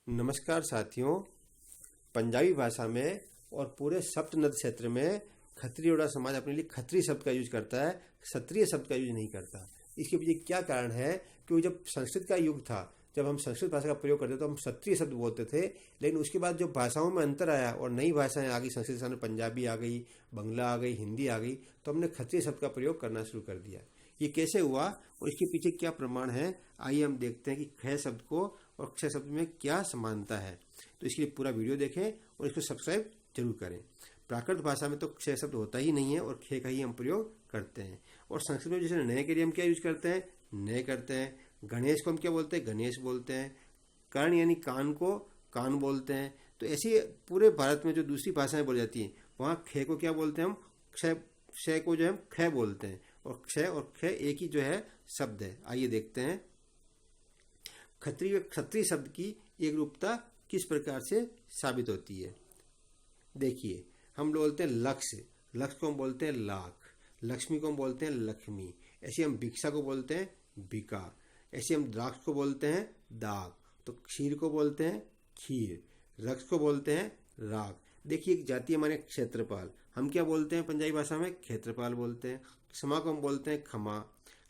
नमस्कार साथियों। पंजाबी भाषा में और पूरे सप्तनद क्षेत्र में खत्रियोड़ा समाज अपने लिए खत्री शब्द का यूज करता है, क्षत्रिय शब्द का यूज नहीं करता। इसके पीछे क्या कारण है? क्योंकि जब संस्कृत का युग था, जब हम संस्कृत भाषा का प्रयोग करते तो हम क्षत्रिय शब्द बोलते थे, लेकिन उसके बाद जो भाषाओं में अंतर आया और नई भाषाएं आ गई, संस्कृत के सामने पंजाबी आ गई, बंगला आ गई, हिंदी आ गई, तो हमने खत्रिय शब्द का प्रयोग करना शुरू कर दिया। ये कैसे हुआ और इसके पीछे क्या प्रमाण है, आइए हम देखते हैं कि ख शब्द को और क्ष शब्द में क्या समानता है। तो इसके लिए पूरा वीडियो देखें और इसको सब्सक्राइब जरूर करें। प्राकृत भाषा में तो क्ष शब्द होता ही नहीं है और खे का ही हम प्रयोग करते हैं। और संस्कृत में जैसे नए के लिए हम क्या यूज करते हैं? नए करते हैं। गणेश को हम क्या बोलते हैं? गणेश बोलते हैं। कर्ण यानी कान को कान बोलते हैं। तो ऐसे पूरे भारत में जो दूसरी भाषाएं बोली जाती हैं वहाँ खे को क्या बोलते हैं? हम क्षय को जो है हम ख बोलते हैं। और क्षय और ख एक ही जो है शब्द है। आइए देखते हैं क्षत्रिय शब्द की एक रूपता किस प्रकार से साबित होती है। देखिए, हम बोलते हैं लक्ष्य, लक्ष्य को हम बोलते हैं लाख, लक्ष्मी को हम बोलते हैं लक्ष्मी। ऐसे हम भिक्षा को बोलते हैं बिका, ऐसे हम द्राक्ष को बोलते हैं दाग, तो क्षीर को बोलते हैं खीर, रक्ष को बोलते हैं राग। देखिए, एक जाति हमारे क्षेत्रपाल, हम क्या बोलते हैं पंजाबी भाषा में? क्षेत्रपाल बोलते हैं। क्षमा को हम बोलते हैं खमा,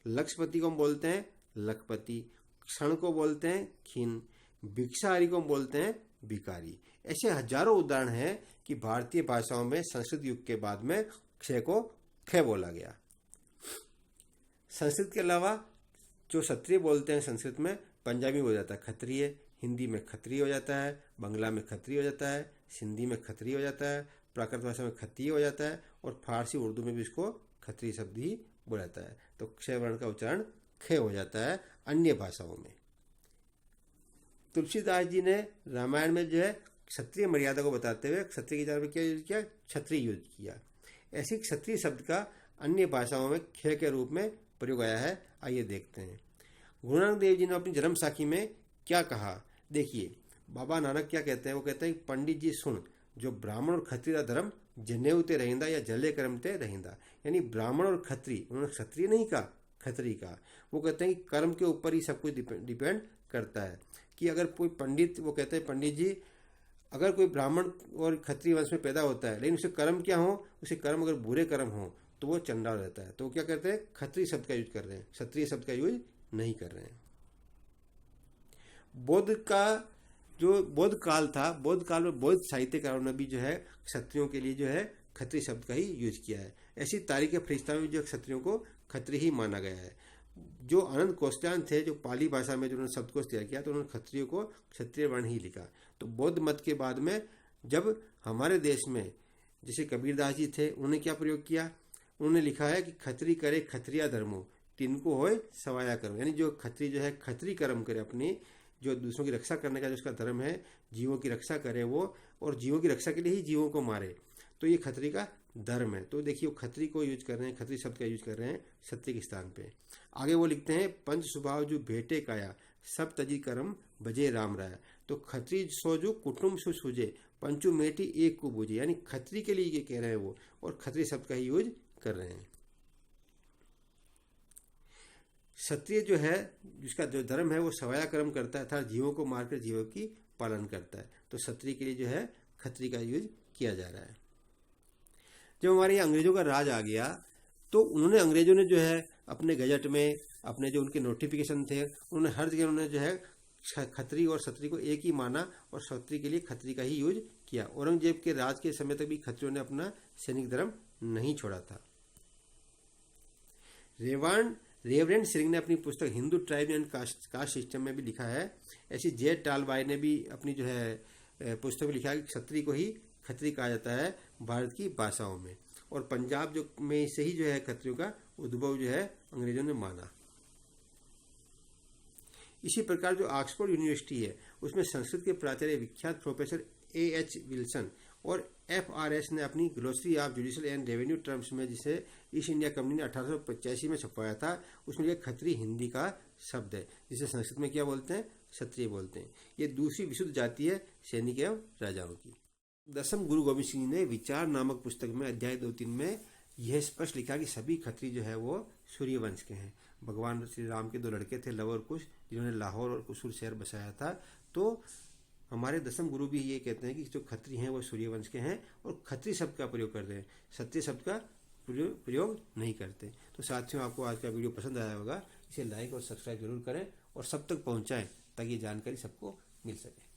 लक्षपति को हम बोलते हैं लखपति, क्षण को बोलते हैं खिन, भिक्षाहारी को हम बोलते हैं भिकारी। ऐसे हजारों उदाहरण हैं कि भारतीय भाषाओं में संस्कृत युग के बाद में क्षय को ख बोला गया। संस्कृत के अलावा जो क्षत्रिय बोलते हैं संस्कृत में, पंजाबी में हो जाता है खत्रिय, हिंदी में खत्रिय हो जाता है, बंगला में खत्रिय हो जाता है, सिंधी में खत्रिय हो जाता है, प्राकृत भाषा में खत्रिय हो जाता है और फारसी उर्दू में भी इसको खत्रिय शब्द ही बोला जाता है। तो क्षय वर्ण का उच्चारण ख हो जाता है अन्य भाषाओं में। तुलसीदास जी ने रामायण में जो है क्षत्रिय मर्यादा को बताते हुए क्षत्रिय की जगह में क्या यूज किया? क्षत्रिय यूज किया। ऐसी क्षत्रिय शब्द का अन्य भाषाओं में ख के रूप में प्रयोग आया है। आइए देखते हैं गुरु नानक देव जी ने अपनी जन्म साखी में क्या कहा। देखिए, बाबा नानक क्या कहते हैं? वो कहते हैं पंडित जी सुन, जो ब्राह्मण और क्षत्रिय का धर्म जनेऊ ते रहिंदा या जले कर्म ते रहिंदा। यानी ब्राह्मण और क्षत्रिय, उन्होंने क्षत्रिय नहीं कहा, खत्री का। वो कहते हैं कि कर्म के ऊपर ही सब कुछ डिपेंड करता है। कि अगर कोई पंडित, वो कहते हैं पंडित जी, अगर कोई ब्राह्मण और क्षत्रिय वंश में पैदा होता है लेकिन उसे कर्म क्या हो, उसे कर्म अगर बुरे कर्म हो तो वो चंडाल रहता है। तो वो क्या करते हैं? खत्री शब्द का यूज कर रहे हैं, क्षत्रिय शब्द का यूज नहीं कर रहे हैं। बौद्ध का जो बौद्ध काल था, बौद्ध काल में बौद्ध साहित्यकारों ने भी जो है क्षत्रियों के लिए जो है खत्री शब्द का ही यूज किया है। ऐसी तारीख फरिश्ता में जो क्षत्रियों को खत्री ही माना गया है। जो अनंत कौशल्यान थे, जो पाली भाषा में जो उन्होंने शब्दकोश तैयार किया, तो उन्होंने क्षत्रियों को क्षत्रिय वर्ण ही लिखा। तो बौद्ध मत के बाद में जब हमारे देश में जैसे कबीरदास जी थे, उन्होंने क्या प्रयोग किया? उन्होंने लिखा है कि खत्री करे क्षत्रिया धर्मो, तिनको होए सवाया कर्म। यानी जो खत्री जो है खत्री कर्म करे, अपनी जो दूसरों की रक्षा करने का जो उसका धर्म है, जीवों की रक्षा करे वो, और जीवों की रक्षा के लिए ही जीवों को मारे, तो ये खत्री का धर्म है। तो देखिए, वो खत्री को यूज कर रहे हैं, खत्री शब्द का यूज कर रहे हैं क्षत्रिय के स्थान पे। आगे वो लिखते हैं पंच स्वभाव जो भेटे काया, सब तजी कर्म बजे राम राया। तो खत्री सो जो कुटुंब सु सूझे, पंचु मेटी एक को बूझे। यानी खत्री के लिए ये कह रहे हैं वो, और खत्री शब्द का ही यूज कर रहे हैं। क्षत्रिय जो है, जिसका जो धर्म है वो सवाया कर्म करता है, अर्थात जीवों को मारकर जीवों की पालन करता है। तो क्षत्रिय के लिए जो है खत्री का यूज किया जा रहा है। जब हमारे यहाँ अंग्रेजों का राज आ गया तो उन्होंने, अंग्रेजों ने जो है अपने गजट में, अपने जो उनके नोटिफिकेशन थे, उन्होंने हर जगह उन्होंने जो है खत्री और क्षत्रिय को एक ही माना और क्षत्रिय के लिए खत्री का ही यूज किया। औरंगजेब के राज के समय तक भी खत्रियों ने अपना सैनिक धर्म नहीं छोड़ा था। रेवरेंड सिंह ने अपनी पुस्तक Hindu tribe and caste system में भी लिखा है। ऐसी जेड टालबाई ने भी अपनी जो है पुस्तक में लिखा है कि क्षत्रिय को ही खत्री कहा जाता है भारत की भाषाओं में। और पंजाब जो में से ही जो है खत्रियों का उद्भव जो है अंग्रेजों ने माना। इसी प्रकार जो ऑक्सफोर्ड यूनिवर्सिटी है, उसमें संस्कृत के प्राचार्य विख्यात प्रोफेसर A.H. विल्सन और FRS ने अपनी glossary of judicial and revenue terms में, जिसे ईस्ट इंडिया कंपनी ने 1885 में छपवाया था, उसमें यह खत्री हिंदी का शब्द है, जिसे संस्कृत में क्या बोलते हैं? क्षत्रिय बोलते हैं। ये दूसरी विशुद्ध जाति है सैनिक एवं राजाओं की। दसम गुरु गोविंद सिंह ने विचार नामक पुस्तक में अध्याय 2-3 में यह स्पष्ट लिखा कि सभी खत्री जो है वो सूर्यवंश के हैं। भगवान श्री राम के 2 लड़के थे, लव और कुश, जिन्होंने लाहौर और कुसूर शहर बसाया था। तो हमारे दसम गुरु भी ये कहते हैं कि जो खत्री हैं वो सूर्यवंश के हैं और खत्री शब्द का प्रयोग करते हैं, क्षत्रिय शब्द का प्रयोग नहीं करते। तो साथियों, आपको आज का वीडियो पसंद आया होगा, इसे लाइक और सब्सक्राइब जरूर करें और सब तक पहुंचाएं ताकि ये जानकारी सबको मिल सके।